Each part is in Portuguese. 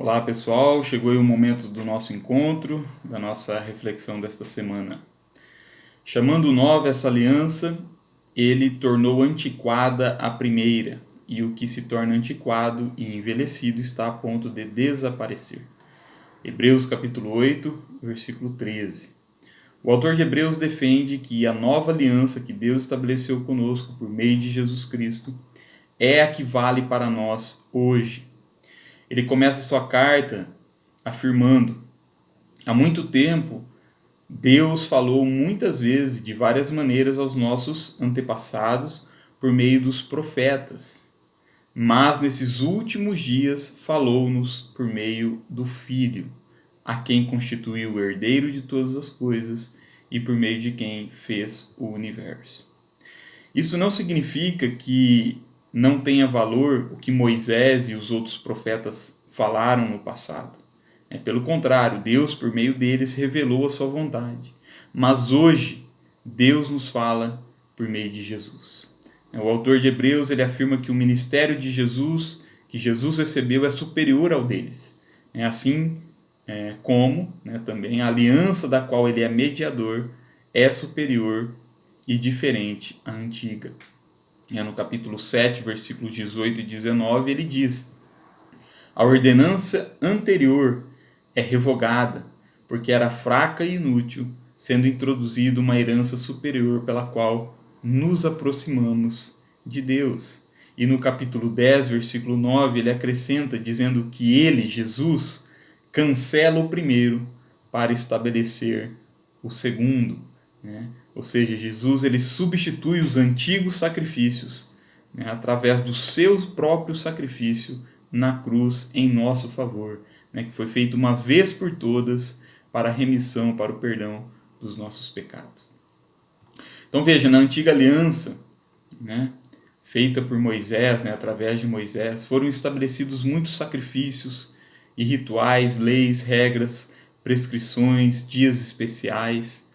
Olá pessoal, chegou aí o momento do nosso encontro, da nossa reflexão desta semana. Chamando nova essa aliança, ele tornou antiquada a primeira, e o que se torna antiquado e envelhecido está a ponto de desaparecer. Hebreus capítulo 8, versículo 13. O autor de Hebreus defende que a nova aliança que Deus estabeleceu conosco por meio de Jesus Cristo é a que vale para nós hoje. Ele começa sua carta afirmando: há muito tempo, Deus falou muitas vezes, de várias maneiras, aos nossos antepassados por meio dos profetas. Mas nesses últimos dias falou-nos por meio do Filho, a quem constituiu o herdeiro de todas as coisas e por meio de quem fez o universo. Isso não significa que não tenha valor o que Moisés e os outros profetas falaram no passado. Pelo contrário, Deus, por meio deles, revelou a sua vontade. Mas hoje, Deus nos fala por meio de Jesus. O autor de Hebreus ele afirma que o ministério de Jesus, que Jesus recebeu, é superior ao deles. Assim como também a aliança da qual ele é mediador é superior e diferente à antiga. No capítulo 7, versículos 18 e 19, ele diz: a ordenança anterior é revogada, porque era fraca e inútil, sendo introduzida uma herança superior pela qual nos aproximamos de Deus. E no capítulo 10, versículo 9, ele acrescenta dizendo que ele, Jesus, cancela o primeiro para estabelecer o segundo. Ou seja, Jesus ele substitui os antigos sacrifícios através do seu próprio sacrifício na cruz em nosso favor, que foi feito uma vez por todas para a remissão, para o perdão dos nossos pecados. Então veja, na antiga aliança, feita por Moisés, através de Moisés, foram estabelecidos muitos sacrifícios e rituais, leis, regras, prescrições, dias especiais,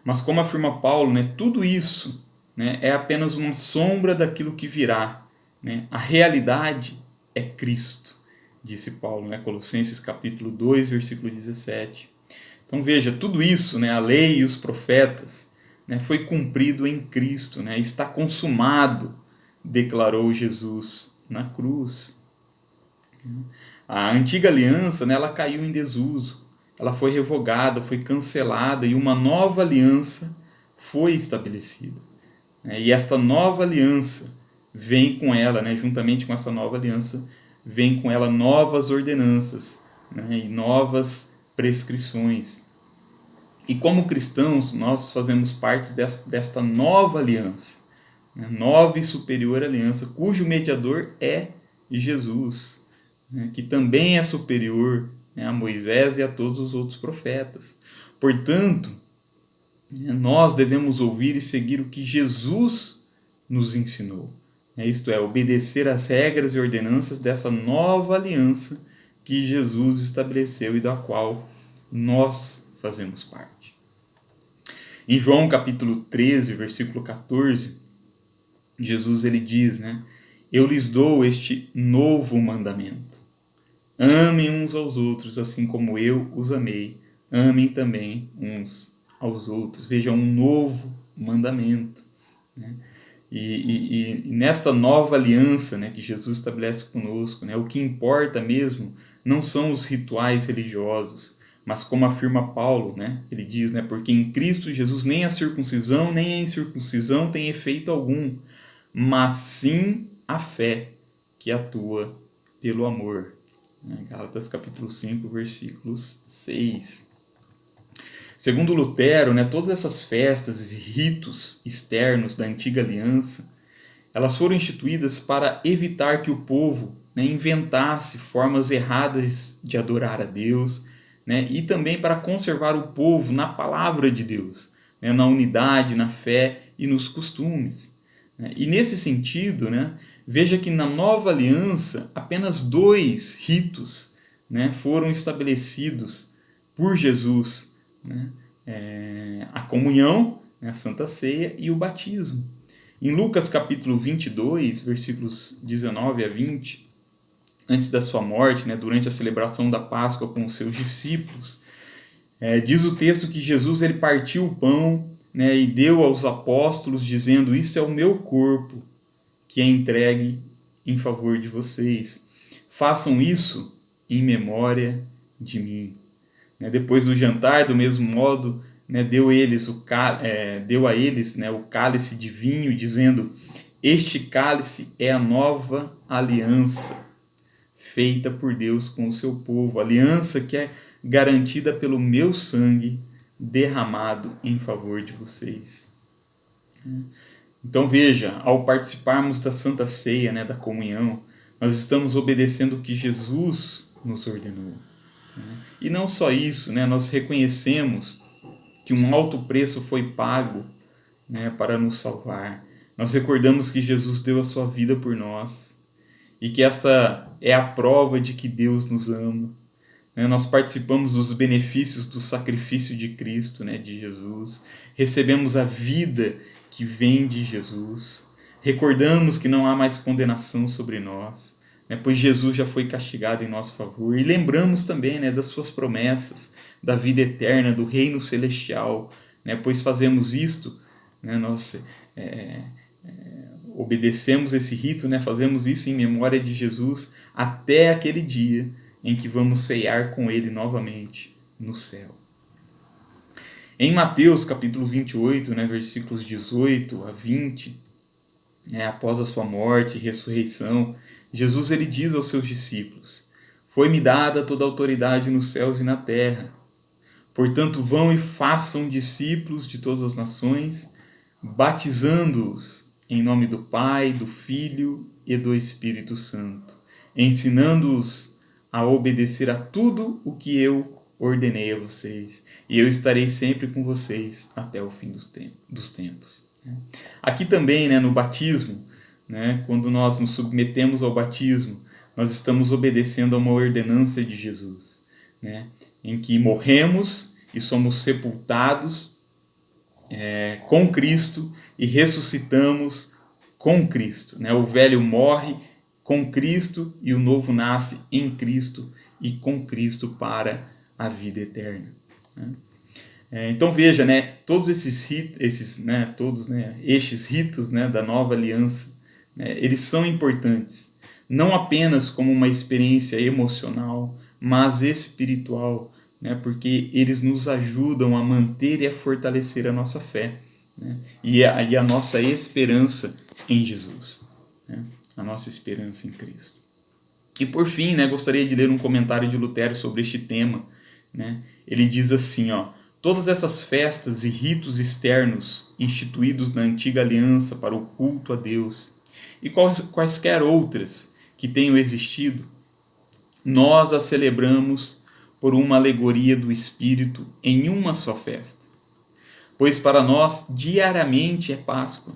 Mas como afirma Paulo, tudo isso é apenas uma sombra daquilo que virá. A realidade é Cristo, disse Paulo, Colossenses capítulo 2, versículo 17. Então veja, tudo isso, a lei e os profetas, foi cumprido em Cristo, está consumado, declarou Jesus na cruz. A antiga aliança, ela caiu em desuso, ela foi revogada, foi cancelada e uma nova aliança foi estabelecida. E esta nova aliança vem com ela, juntamente com essa nova aliança, vem com ela novas ordenanças e novas prescrições. E como cristãos, nós fazemos parte desta nova aliança, nova e superior aliança, cujo mediador é Jesus, que também é superior a Moisés e a todos os outros profetas. Portanto, nós devemos ouvir e seguir o que Jesus nos ensinou. Isto é, obedecer às regras e ordenanças dessa nova aliança que Jesus estabeleceu e da qual nós fazemos parte. Em João capítulo 13, versículo 14, Jesus ele diz, eu lhes dou este novo mandamento. Amem uns aos outros, assim como eu os amei. Amem também uns aos outros. Veja, um novo mandamento. E nesta nova aliança que Jesus estabelece conosco, o que importa mesmo não são os rituais religiosos, mas como afirma Paulo, ele diz, porque em Cristo Jesus nem a circuncisão nem a incircuncisão tem efeito algum, mas sim a fé que atua pelo amor. Gálatas capítulo 5, versículos 6. Segundo Lutero, todas essas festas e ritos externos da antiga aliança, elas foram instituídas para evitar que o povo inventasse formas erradas de adorar a Deus, e também para conservar o povo na palavra de Deus, na unidade, na fé e nos costumes. E nesse sentido, veja que na nova aliança apenas 2 ritos foram estabelecidos por Jesus, a comunhão, a Santa Ceia e o batismo. Em Lucas capítulo 22, versículos 19 a 20, antes da sua morte, né, durante a celebração da Páscoa com os seus discípulos, diz o texto que Jesus ele partiu o pão, né, e deu aos apóstolos, dizendo: isso é o meu corpo, que é entregue em favor de vocês. Façam isso em memória de mim. Depois do jantar, do mesmo modo, deu a eles o cálice de vinho, dizendo: este cálice é a nova aliança feita por Deus com o seu povo, aliança que é garantida pelo meu sangue derramado em favor de vocês. Então veja, ao participarmos da Santa Ceia, da comunhão, nós estamos obedecendo o que Jesus nos ordenou. E não só isso, nós reconhecemos que um alto preço foi pago, para nos salvar. Nós recordamos que Jesus deu a sua vida por nós e que esta é a prova de que Deus nos ama. Nós participamos dos benefícios do sacrifício de Cristo, de Jesus. Recebemos a vida que vem de Jesus. Recordamos que não há mais condenação sobre nós, pois Jesus já foi castigado em nosso favor. E lembramos também das suas promessas, da vida eterna, do reino celestial, pois fazemos isto, nós obedecemos esse rito, fazemos isso em memória de Jesus até aquele dia em que vamos ceiar com ele novamente no céu. Em Mateus capítulo 28, versículos 18 a 20, após a sua morte e ressurreição, Jesus ele diz aos seus discípulos: foi-me dada toda a autoridade nos céus e na terra. Portanto, vão e façam discípulos de todas as nações, batizando-os em nome do Pai, do Filho e do Espírito Santo, ensinando-os a obedecer a tudo o que eu ordenei a vocês, e eu estarei sempre com vocês até o fim dos tempos. Aqui também, no batismo, quando nós nos submetemos ao batismo, nós estamos obedecendo a uma ordenança de Jesus, em que morremos e somos sepultados com Cristo e ressuscitamos com Cristo. O velho morre com Cristo e o novo nasce em Cristo e com Cristo para a vida eterna. Então veja, todos estes ritos, da nova aliança, eles são importantes, não apenas como uma experiência emocional, mas espiritual, porque eles nos ajudam a manter e a fortalecer a nossa fé, e a nossa esperança em Jesus, a nossa esperança em Cristo. E por fim, gostaria de ler um comentário de Lutero sobre este tema. Ele diz assim: todas essas festas e ritos externos instituídos na antiga aliança para o culto a Deus e quaisquer outras que tenham existido, nós as celebramos por uma alegoria do Espírito em uma só festa. Pois para nós diariamente é Páscoa,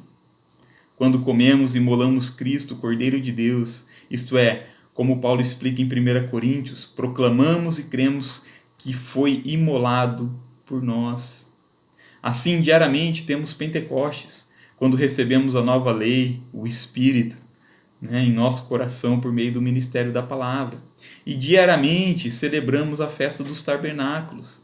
quando comemos e imolamos Cristo, Cordeiro de Deus, isto é, como Paulo explica em 1 Coríntios, proclamamos e cremos que foi imolado por nós. Assim, diariamente temos Pentecostes, quando recebemos a nova lei, o Espírito, em nosso coração por meio do ministério da palavra. E diariamente celebramos a festa dos tabernáculos,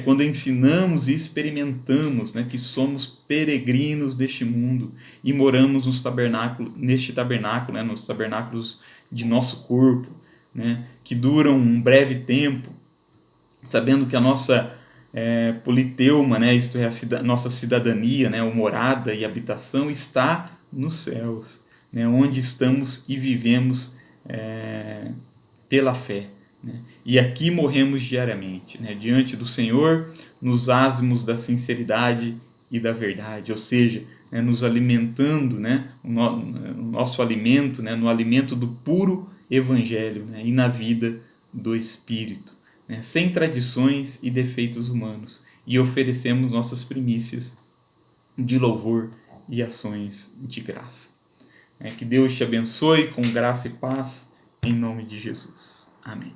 quando ensinamos e experimentamos que somos peregrinos deste mundo e moramos nos tabernáculos de nosso corpo, que duram um breve tempo, sabendo que a nossa politeuma, isto é, a nossa cidadania, ou morada e habitação, está nos céus, onde estamos e vivemos pela fé. E aqui morremos diariamente, diante do Senhor, nos ázimos da sinceridade e da verdade, ou seja, nos alimentando, o nosso alimento, no alimento do puro Evangelho, e na vida do Espírito, sem tradições e defeitos humanos, e oferecemos nossas primícias de louvor e ações de graça. Que Deus te abençoe com graça e paz, em nome de Jesus. Amém.